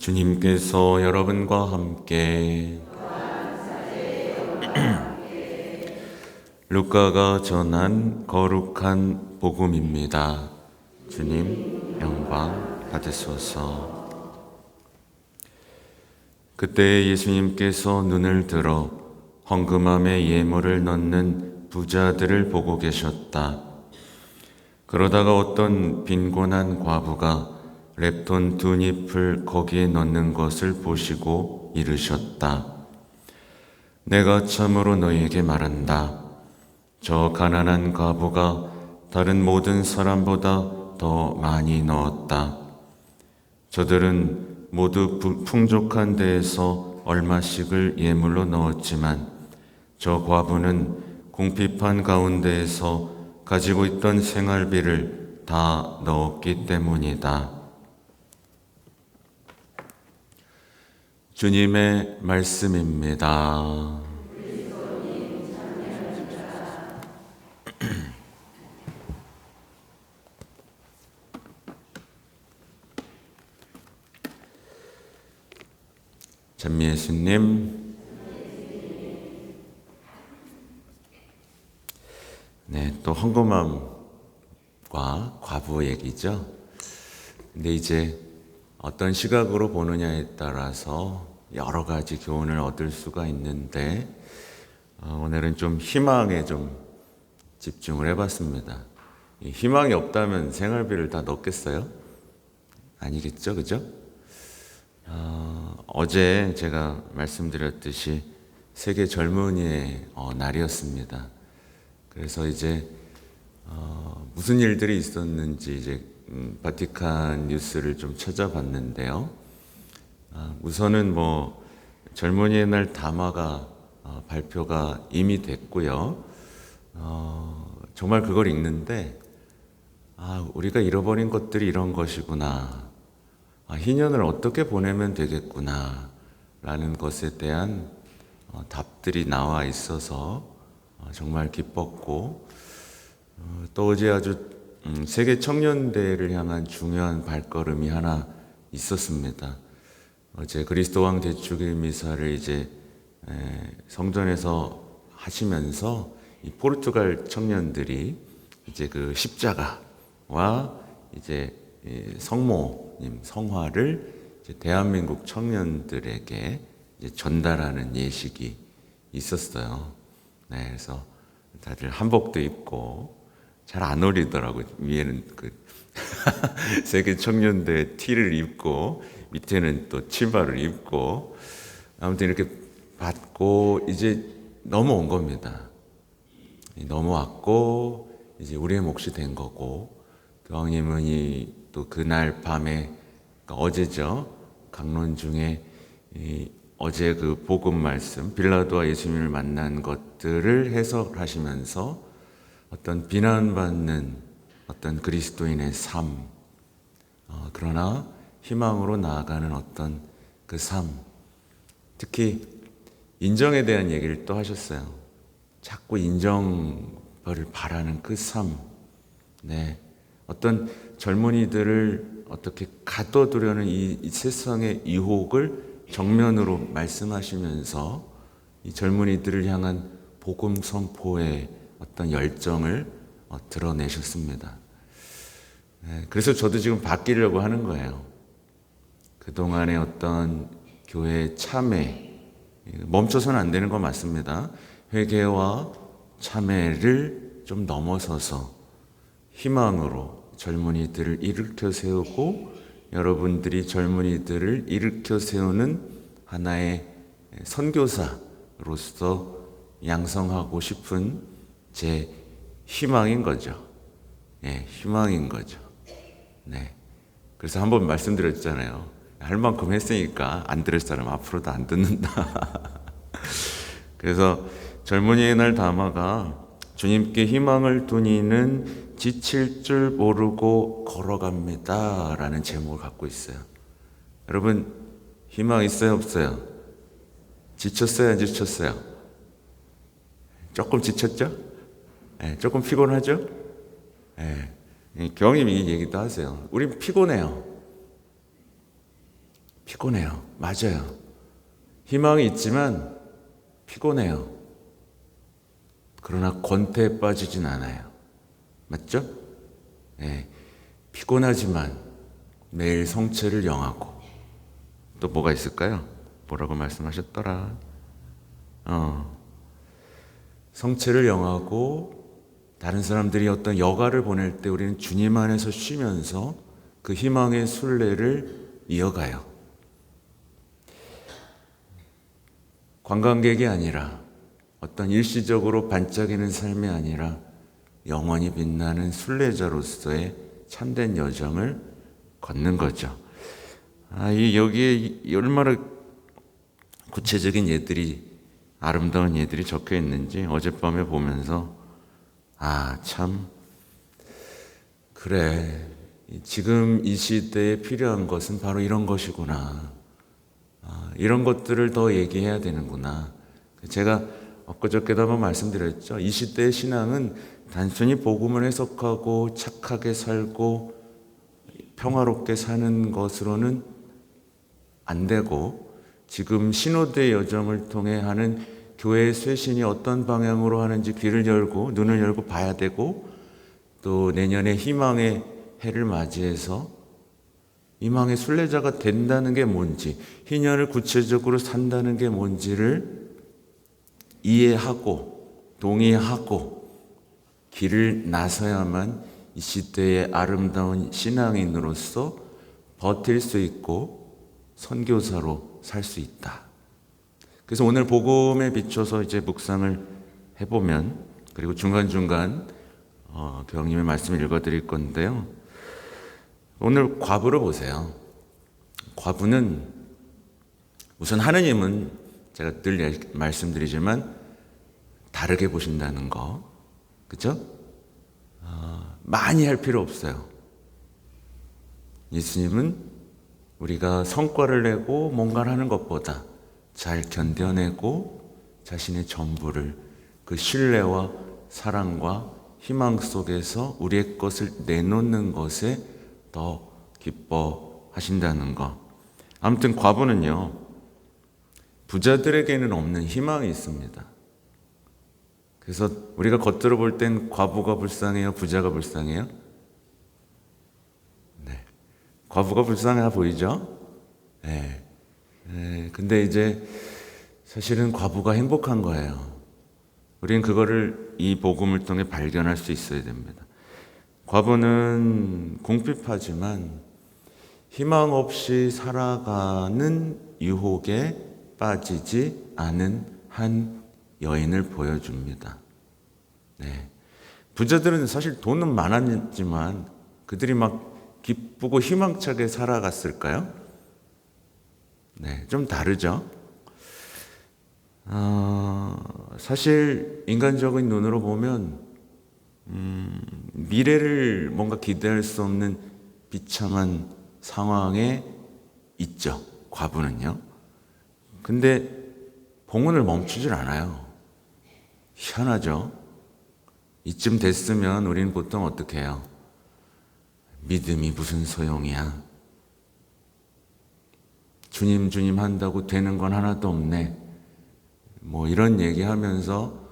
주님께서 여러분과 함께 루카가 전한 거룩한 복음입니다. 주님 영광 받으소서. 그때 예수님께서 눈을 들어 헌금함에 예물을 넣는 부자들을 보고 계셨다. 그러다가 어떤 빈곤한 과부가 렙돈 2잎을 거기에 넣는 것을 보시고 이르셨다. 내가 참으로 너희에게 말한다. 저 가난한 과부가 다른 모든 사람보다 더 많이 넣었다. 저들은 모두 풍족한 데에서 얼마씩을 예물로 넣었지만 저 과부는 궁핍한 가운데에서 가지고 있던 생활비를 다 넣었기 때문이다. 주님의 말씀입니다. 찬미 예수님. 네, 또 헌금함과 과부 얘기죠. 근데 이제 어떤 시각으로 보느냐에 따라서 여러 가지 교훈을 얻을 수가 있는데 오늘은 좀 희망에 좀 집중을 해봤습니다. 희망이 없다면 생활비를 다 넣겠어요? 아니겠죠, 그죠? 어제 제가 말씀드렸듯이 세계 젊은이의 날이었습니다. 그래서 이제 무슨 일들이 있었는지 이제 바티칸 뉴스를 좀 찾아봤는데요. 우선은 뭐 젊은이의 날 담화가 발표가 이미 됐고요. 정말 그걸 읽는데 우리가 잃어버린 것들이 이런 것이구나. 희년을 어떻게 보내면 되겠구나 라는 것에 대한 답들이 나와 있어서 정말 기뻤고, 또 어제 아주 세계 청년대회를 향한 중요한 발걸음이 하나 있었습니다. 어제 그리스도 왕 대축일 미사를 이제 성전에서 하시면서 이 포르투갈 청년들이 이제 그 십자가와 이제 성모님 성화를 이제 대한민국 청년들에게 이제 전달하는 예식이 있었어요. 네, 그래서 다들 한복도 입고 잘 안 어울리더라고요. 위에는 그 세계 청년대 티를 입고 밑에는 또 치마를 입고 아무튼 이렇게 받고 이제 넘어온 겁니다. 넘어왔고 이제 우리의 몫이 된 거고, 교황님은 또 그날 밤에, 그러니까 어제죠, 강론 중에 어제 그 복음 말씀 빌라도와 예수님을 만난 것들을 해석하시면서 어떤 비난받는 어떤 그리스도인의 삶, 그러나 희망으로 나아가는 어떤 그 삶, 특히 인정에 대한 얘기를 또 하셨어요. 자꾸 인정을 바라는 그 삶, 네, 어떤 젊은이들을 어떻게 가둬두려는 이 세상의 유혹을 정면으로 말씀하시면서 이 젊은이들을 향한 복음 선포의 어떤 열정을 드러내셨습니다. 네, 그래서 저도 지금 바뀌려고 하는 거예요. 그동안의 어떤 교회의 참회, 멈춰서는 안 되는 거 맞습니다. 회개와 참회를 좀 넘어서서 희망으로 젊은이들을 일으켜 세우고, 여러분들이 젊은이들을 일으켜 세우는 하나의 선교사로서 양성하고 싶은 제 희망인 거죠. 예, 희망인 거죠. 네. 그래서 한번 말씀드렸잖아요. 할 만큼 했으니까 안 들을 사람 앞으로도 안 듣는다. 그래서 젊은이의 날 담화가 주님께 희망을 두니는 지칠 줄 모르고 걸어갑니다 라는 제목을 갖고 있어요. 여러분, 희망 있어요, 없어요? 지쳤어요, 안 지쳤어요? 조금 지쳤죠? 네, 조금 피곤하죠? 네, 경험이 얘기도 하세요. 우린 피곤해요. 피곤해요. 맞아요. 희망이 있지만 피곤해요. 그러나 권태에 빠지진 않아요. 맞죠? 예, 피곤하지만 매일 성체를 영하고, 또 뭐가 있을까요? 뭐라고 말씀하셨더라? 성체를 영하고 다른 사람들이 어떤 여가를 보낼 때 우리는 주님 안에서 쉬면서 그 희망의 순례를 이어가요. 관광객이 아니라 어떤 일시적으로 반짝이는 삶이 아니라 영원히 빛나는 순례자로서의 참된 여정을 걷는 거죠. 여기에 얼마나 구체적인 예들이, 아름다운 예들이 적혀 있는지 어젯밤에 보면서 참 그래, 지금 이 시대에 필요한 것은 바로 이런 것이구나. 이런 것들을 더 얘기해야 되는구나. 제가 엊그저께도 한번 말씀드렸죠. 이 시대의 신앙은 단순히 복음을 해석하고 착하게 살고 평화롭게 사는 것으로는 안 되고, 지금 신호대의 여정을 통해 하는 교회의 쇄신이 어떤 방향으로 하는지 귀를 열고 눈을 열고 봐야 되고, 또 내년에 희망의 해를 맞이해서 희망의 순례자가 된다는 게 뭔지, 희년을 구체적으로 산다는 게 뭔지를 이해하고 동의하고 길을 나서야만 이 시대의 아름다운 신앙인으로서 버틸 수 있고 선교사로 살 수 있다. 그래서 오늘 복음에 비춰서 이제 묵상을 해보면, 그리고 중간중간 교황님의 말씀을 읽어드릴 건데요. 오늘 과부를 보세요. 과부는 우선 하느님은 제가 늘 말씀드리지만 다르게 보신다는 거, 그죠? 많이 할 필요 없어요. 예수님은 우리가 성과를 내고 뭔가를 하는 것보다 잘 견뎌내고 자신의 전부를 그 신뢰와 사랑과 희망 속에서 우리의 것을 내놓는 것에 더 기뻐하신다는 것. 아무튼 과부는요, 부자들에게는 없는 희망이 있습니다. 그래서 우리가 겉으로 볼 땐 과부가 불쌍해요? 부자가 불쌍해요? 네. 과부가 불쌍해 보이죠? 네. 근데 이제 사실은 과부가 행복한 거예요. 우리는 그거를 이 복음을 통해 발견할 수 있어야 됩니다. 과부는 궁핍하지만 희망 없이 살아가는 유혹에 빠지지 않은 한 여인을 보여줍니다. 네. 부자들은 사실 돈은 많았지만 그들이 막 기쁘고 희망차게 살아갔을까요? 네, 좀 다르죠. 사실 인간적인 눈으로 보면 미래를 뭔가 기대할 수 없는 비참한 상황에 있죠. 과부는요. 근데 봉헌을 멈추질 않아요. 희한하죠. 이쯤 됐으면 우리는 보통 어떻게 해요? 믿음이 무슨 소용이야. 주님 주님 한다고 되는 건 하나도 없네. 뭐 이런 얘기하면서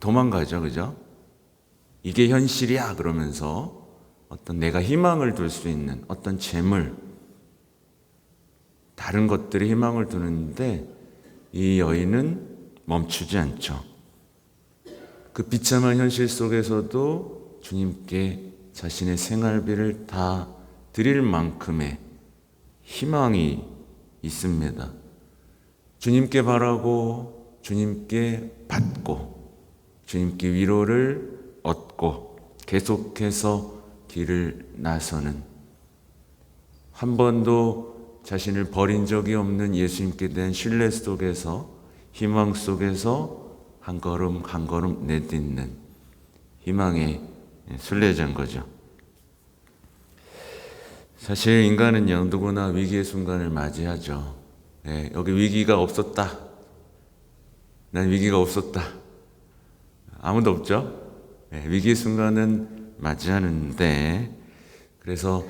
도망가죠. 그죠? 이게 현실이야 그러면서 어떤 내가 희망을 둘 수 있는 어떤 재물, 다른 것들이 희망을 두는데 이 여인은 멈추지 않죠. 그 비참한 현실 속에서도 주님께 자신의 생활비를 다 드릴 만큼의 희망이 있습니다. 주님께 바라고 주님께 받고 주님께 위로를 얻고 계속해서 길을 나서는, 한 번도 자신을 버린 적이 없는 예수님께 대한 신뢰 속에서 희망 속에서 한 걸음 한 걸음 내딛는 희망의 순례자인 거죠. 사실 인간은요, 누구나 위기의 순간을 맞이하죠. 여기 위기가 없었다. 난 위기가 없었다. 아무도 없죠? 위기의 순간은 맞이하는데, 그래서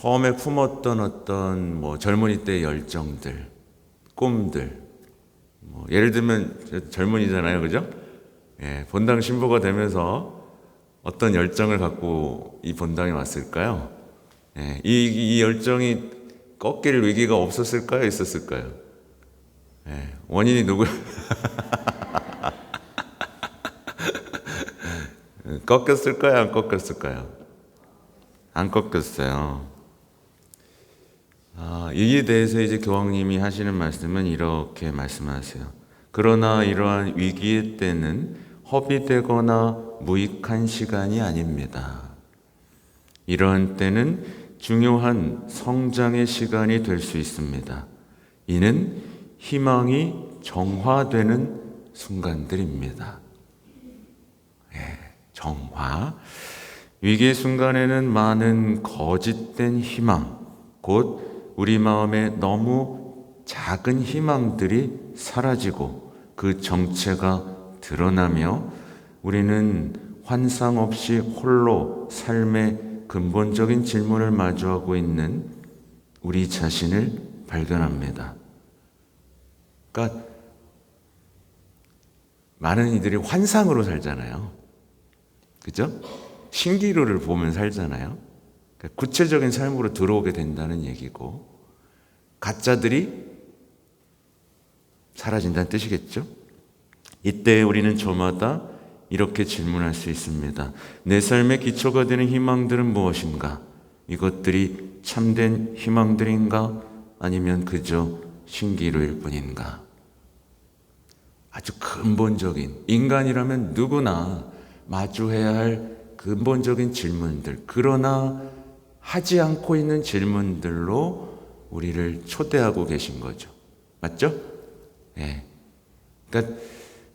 처음에 품었던 어떤 뭐 젊은이 때의 열정들, 꿈들, 뭐 예를 들면 젊은이잖아요, 그죠? 예, 본당 신부가 되면서 어떤 열정을 갖고 이 본당에 왔을까요? 예, 이 열정이 꺾일 위기가 없었을까요? 있었을까요? 예, 원인이 누구? 꺾였을까요? 안 꺾였을까요? 안 꺾였어요. 이에 대해서 이제 교황님이 하시는 말씀은 이렇게 말씀하세요. 그러나 이러한 위기의 때는 허비되거나 무익한 시간이 아닙니다. 이러한 때는 중요한 성장의 시간이 될 수 있습니다. 이는 희망이 정화되는 순간들입니다. 정화. 위기의 순간에는 많은 거짓된 희망, 곧 우리 마음에 너무 작은 희망들이 사라지고 그 정체가 드러나며 우리는 환상 없이 홀로 삶의 근본적인 질문을 마주하고 있는 우리 자신을 발견합니다. 그러니까 많은 이들이 환상으로 살잖아요. 그죠? 신기루를 보면 살잖아요. 그러니까 구체적인 삶으로 들어오게 된다는 얘기고, 가짜들이 사라진다는 뜻이겠죠? 이때 우리는 저마다 이렇게 질문할 수 있습니다. 내 삶의 기초가 되는 희망들은 무엇인가? 이것들이 참된 희망들인가? 아니면 그저 신기루일 뿐인가? 아주 근본적인, 인간이라면 누구나 마주해야 할 근본적인 질문들, 그러나 하지 않고 있는 질문들로 우리를 초대하고 계신 거죠. 맞죠? 예. 그러니까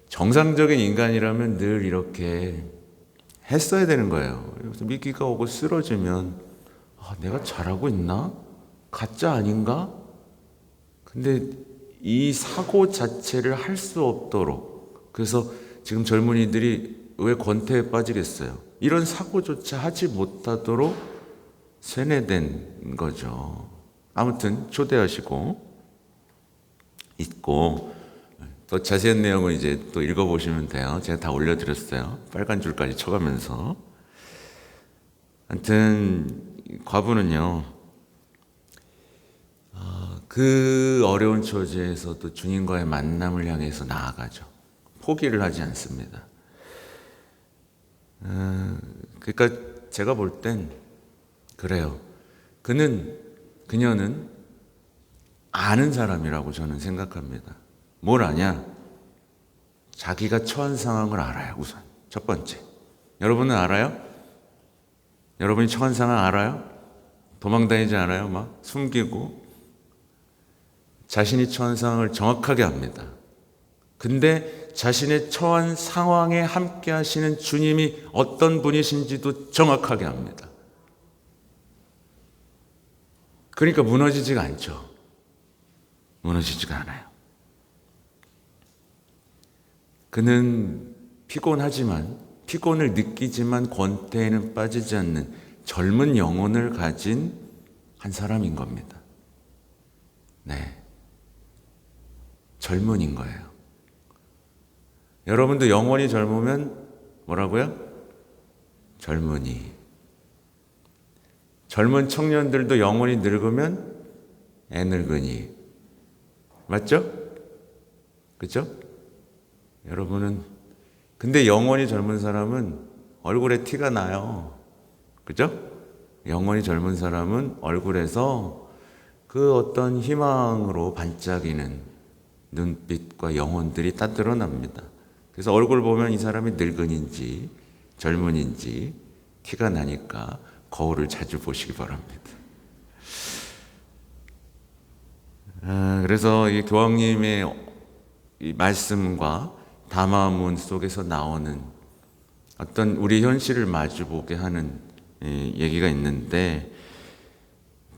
정상적인 인간이라면 늘 이렇게 했어야 되는 거예요. 그래서 위기가 오고 쓰러지면 내가 잘하고 있나? 가짜 아닌가? 근데 이 사고 자체를 할 수 없도록, 그래서 지금 젊은이들이 왜 권태에 빠지겠어요? 이런 사고조차 하지 못하도록 세뇌된 거죠. 아무튼 초대하시고 있고, 더 자세한 내용은 이제 또 읽어보시면 돼요. 제가 다 올려드렸어요. 빨간 줄까지 쳐가면서. 아무튼 과부는요, 그 어려운 처지에서도 주님과의 만남을 향해서 나아가죠. 포기를 하지 않습니다. 그러니까 제가 볼 땐 그래요. 그녀는 아는 사람이라고 저는 생각합니다. 뭘 아냐? 자기가 처한 상황을 알아요, 우선. 첫 번째. 여러분은 알아요? 여러분이 처한 상황 알아요? 도망다니지 않아요? 막 숨기고. 자신이 처한 상황을 정확하게 압니다. 근데 자신의 처한 상황에 함께 하시는 주님이 어떤 분이신지도 정확하게 압니다. 그러니까 무너지지가 않죠. 무너지지가 않아요. 그는 피곤하지만, 피곤을 느끼지만 권태에는 빠지지 않는 젊은 영혼을 가진 한 사람인 겁니다. 네. 젊은인 거예요. 여러분도 영혼이 젊으면 뭐라고요? 젊은이. 젊은 청년들도 영혼이 늙으면 애늙은이. 맞죠? 그죠? 여러분은, 근데 영혼이 젊은 사람은 얼굴에 티가 나요. 그죠? 영혼이 젊은 사람은 얼굴에서 그 어떤 희망으로 반짝이는 눈빛과 영혼들이 다 드러납니다. 그래서 얼굴 보면 이 사람이 늙은인지 젊은인지 티가 나니까 거울을 자주 보시기 바랍니다. 그래서 이 교황님의 이 말씀과 담화문 속에서 나오는 어떤 우리 현실을 마주보게 하는 얘기가 있는데,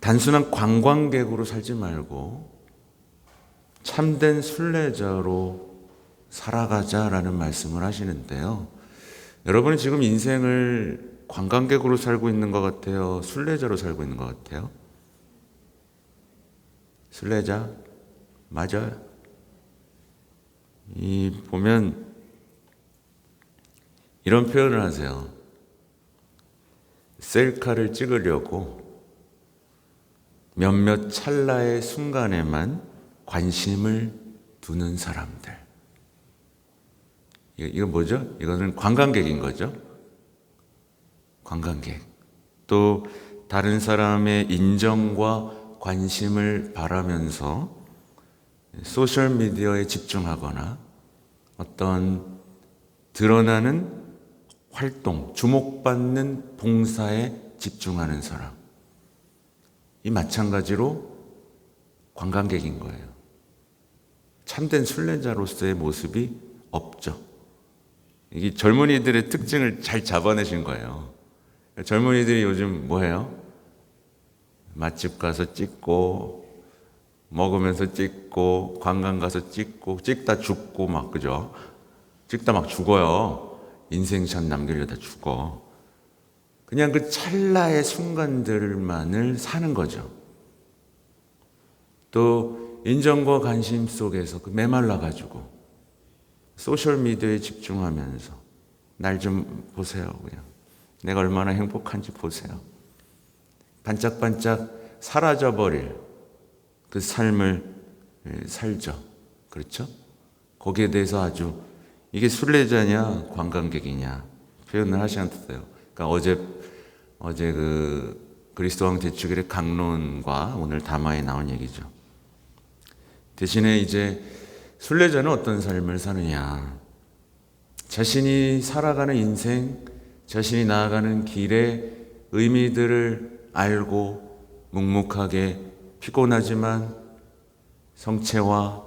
단순한 관광객으로 살지 말고 참된 순례자로 살아가자라는 말씀을 하시는데요. 여러분은 지금 인생을 관광객으로 살고 있는 것 같아요? 순례자로 살고 있는 것 같아요? 순례자? 맞아요. 보면 이런 표현을 하세요. 셀카를 찍으려고 몇몇 찰나의 순간에만 관심을 두는 사람들. 이거 뭐죠? 이거는 관광객인 거죠. 관광객. 또 다른 사람의 인정과 관심을 바라면서 소셜미디어에 집중하거나 어떤 드러나는 활동, 주목받는 봉사에 집중하는 사람. 이 마찬가지로 관광객인 거예요. 참된 순례자로서의 모습이 없죠. 이게 젊은이들의 특징을 잘 잡아내신 거예요. 젊은이들이 요즘 뭐해요? 맛집 가서 찍고, 먹으면서 찍고, 관광 가서 찍고, 찍다 죽고 막, 그죠? 찍다 막 죽어요. 인생샷 남기려다 죽어. 그냥 그 찰나의 순간들만을 사는 거죠. 또 인정과 관심 속에서 메말라가지고 소셜미디어에 집중하면서 날 좀 보세요. 그냥 내가 얼마나 행복한지 보세요. 반짝반짝 사라져버릴 그 삶을 살죠. 그렇죠? 거기에 대해서 아주 이게 순례자냐 관광객이냐 표현을 하셨어요. 그러니까 어제 그 그리스도왕 대축일의 강론과 오늘 담화에 나온 얘기죠. 대신에 이제 순례자는 어떤 삶을 사느냐, 자신이 살아가는 인생, 자신이 나아가는 길의 의미들을 알고 묵묵하게 피곤하지만 성체와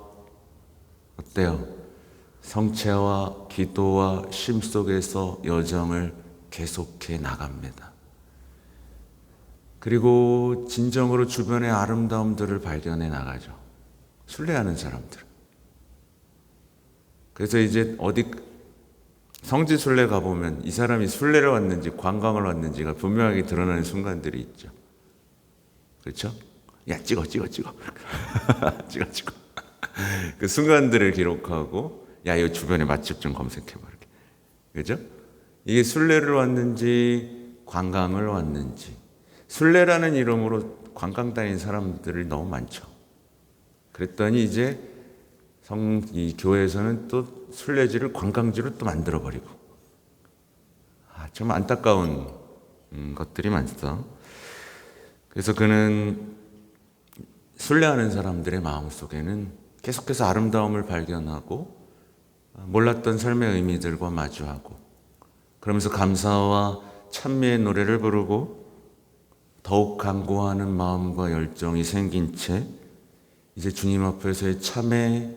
어때요? 성체와 기도와 쉼 속에서 여정을 계속해 나갑니다. 그리고 진정으로 주변의 아름다움들을 발견해 나가죠. 순례하는 사람들. 그래서 이제 어디 성지 순례 가보면 이 사람이 순례를 왔는지 관광을 왔는지가 분명하게 드러나는 순간들이 있죠. 그렇죠? 야, 찍어. 찍어. 그 순간들을 기록하고, 야, 이 주변에 맛집 좀 검색해봐. 이렇게. 그죠? 이게 순례를 왔는지, 관광을 왔는지. 순례라는 이름으로 관광 다니는 사람들이 너무 많죠. 그랬더니 이제 이 교회에서는 또 순례지를 관광지로 또 만들어버리고. 좀 안타까운 것들이 많죠. 그래서 그는 순례하는 사람들의 마음속에는 계속해서 아름다움을 발견하고 몰랐던 삶의 의미들과 마주하고 그러면서 감사와 찬미의 노래를 부르고 더욱 간구하는 마음과 열정이 생긴 채 이제 주님 앞에서의 참회,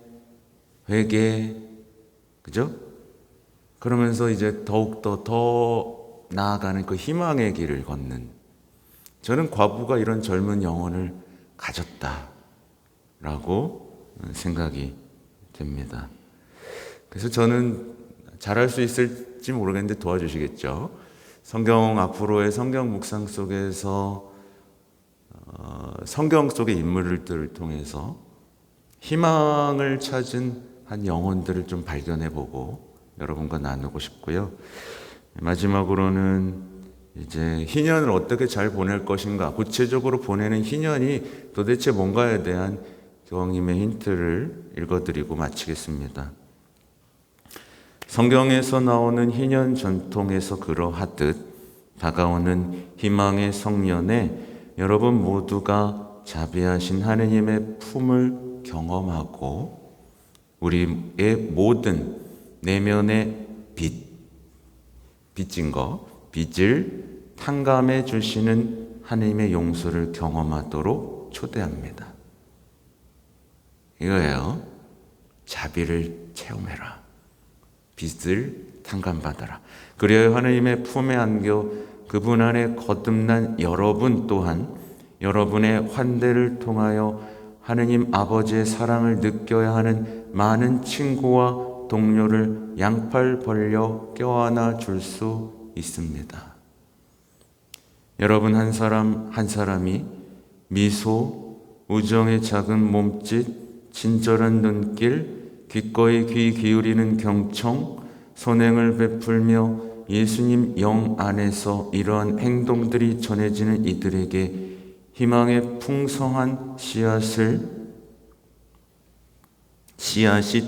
회개, 그죠? 그러면서 이제 더욱더 더 나아가는 그 희망의 길을 걷는, 저는 과부가 이런 젊은 영혼을 가졌다라고 생각이 됩니다. 그래서 저는 잘할 수 있을지 모르겠는데 도와주시겠죠? 앞으로의 성경 묵상 속에서 성경 속의 인물들을 통해서 희망을 찾은 한 영혼들을 좀 발견해보고 여러분과 나누고 싶고요. 마지막으로는 이제 희년을 어떻게 잘 보낼 것인가, 구체적으로 보내는 희년이 도대체 뭔가에 대한 교황님의 힌트를 읽어드리고 마치겠습니다. 성경에서 나오는 희년 전통에서 그러하듯 다가오는 희망의 성년에 여러분 모두가 자비하신 하느님의 품을 경험하고 우리의 모든 내면의 빚을 탕감해 주시는 하느님의 용서를 경험하도록 초대합니다. 이거예요. 자비를 체험해라. 빚을 탕감받아라. 그리하여 하느님의 품에 안겨 그분 안에 거듭난 여러분 또한 여러분의 환대를 통하여 하느님 아버지의 사랑을 느껴야 하는 많은 친구와 동료를 양팔 벌려 껴안아 줄 수 있습니다. 여러분 한 사람 한 사람이 미소, 우정의 작은 몸짓, 친절한 눈길, 기꺼이 귀 기울이는 경청, 선행을 베풀며 예수님 영 안에서 이러한 행동들이 전해지는 이들에게 희망의 풍성한 씨앗이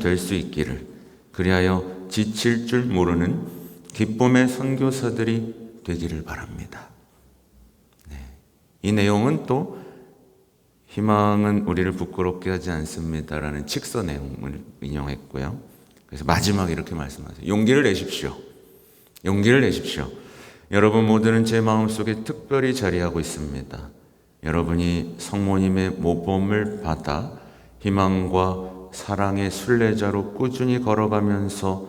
될 수 있기를, 그리하여 지칠 줄 모르는 기쁨의 선교사들이 되기를 바랍니다. 이 내용은 또 희망은 우리를 부끄럽게 하지 않습니다라는 칙서 내용을 인용했고요. 그래서 마지막에 이렇게 말씀하세요. 용기를 내십시오. 용기를 내십시오. 여러분 모두는 제 마음속에 특별히 자리하고 있습니다. 여러분이 성모님의 모범을 받아 희망과 사랑의 순례자로 꾸준히 걸어가면서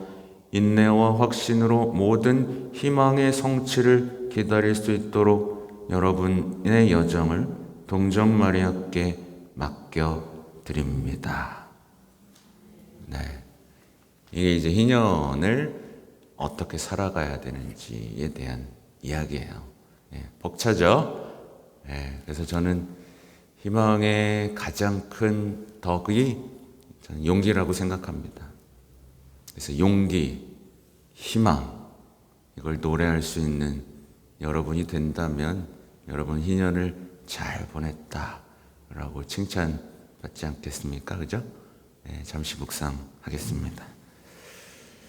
인내와 확신으로 모든 희망의 성취를 기다릴 수 있도록 여러분의 여정을 동정 마리아께 맡겨드립니다. 네. 이게 이제 희년을 어떻게 살아가야 되는지에 대한 이야기예요. 벅차죠? 그래서 저는 희망의 가장 큰 덕이 저는 용기라고 생각합니다. 그래서 용기, 희망, 이걸 노래할 수 있는 여러분이 된다면 여러분 희년을 잘 보냈다라고 칭찬받지 않겠습니까? 그죠? 잠시 묵상하겠습니다.